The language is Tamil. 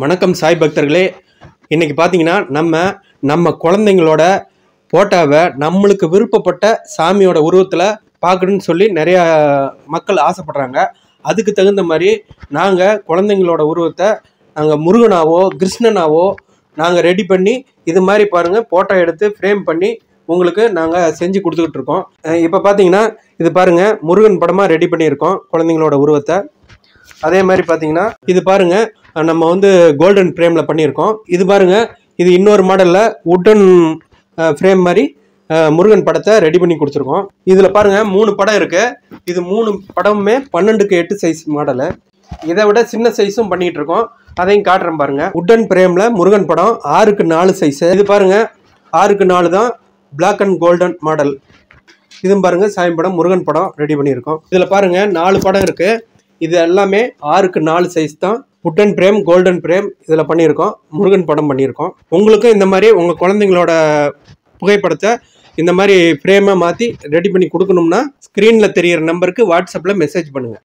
வணக்கம் சாய் பக்தர்களே. இன்னைக்கு பார்த்தீங்கன்னா நம்ம குழந்தைங்களோட போட்டோவை நம்மளுக்கு விருப்பப்பட்ட சாமியோட உருவத்தில் பார்க்கணுன்னு சொல்லி நிறையா மக்கள் ஆசைப்படுறாங்க. அதுக்கு தகுந்த மாதிரி நாங்கள் குழந்தைங்களோட உருவத்தை நாங்கள் முருகனாவோ கிருஷ்ணனாவோ நாங்கள் ரெடி பண்ணி இது மாதிரி பாருங்கள் ஃபோட்டோ எடுத்து ஃப்ரேம் பண்ணி உங்களுக்கு நாங்கள் செஞ்சு கொடுத்துக்கிட்டு இருக்கோம். இப்போ பார்த்தீங்கன்னா இது பாருங்கள் முருகன் படமாக ரெடி பண்ணியிருக்கோம் குழந்தைங்களோட உருவத்தை. அதே மாதிரி பார்த்தீங்கன்னா இது பாருங்கள் நம்ம வந்து கோல்டன் ஃப்ரேமில் பண்ணியிருக்கோம். இது பாருங்கள் இது இன்னொரு மாடலில் உட்டன் ஃப்ரேம் மாதிரி முருகன் படத்தை ரெடி பண்ணி கொடுத்துருக்கோம். இதில் பாருங்கள் 3 படம் இருக்குது. இது 3 படமுமே 12x8 சைஸ் மாடலு. இதை விட சின்ன சைஸும் பண்ணிகிட்டு இருக்கோம், அதையும் காட்டுறேன் பாருங்கள். உட்டன் ஃப்ரேமில் முருகன் படம் 6x4 சைஸு. இது பாருங்கள் 6x4 தான் பிளாக் அண்ட் கோல்டன் மாடல். இதுவும் பாருங்கள் சாமி படம் முருகன் படம் ரெடி பண்ணியிருக்கோம். இதில் பாருங்கள் 4 படம் இருக்குது. இது எல்லாமே 6x4 சைஸ் தான். உட்டன் ஃப்ரேம் கோல்டன் ஃப்ரேம் இதில் பண்ணியிருக்கோம், முருகன் படம் பண்ணியிருக்கோம். உங்களுக்கும் இந்த மாதிரி உங்கள் குழந்தைங்களோட புகைப்படத்தை இந்த மாதிரி ஃப்ரேமாக மாற்றி ரெடி பண்ணி கொடுக்கணும்னா ஸ்க்ரீனில் தெரிகிற நம்பருக்கு வாட்ஸ்அப்பில் மெசேஜ் பண்ணுங்கள்.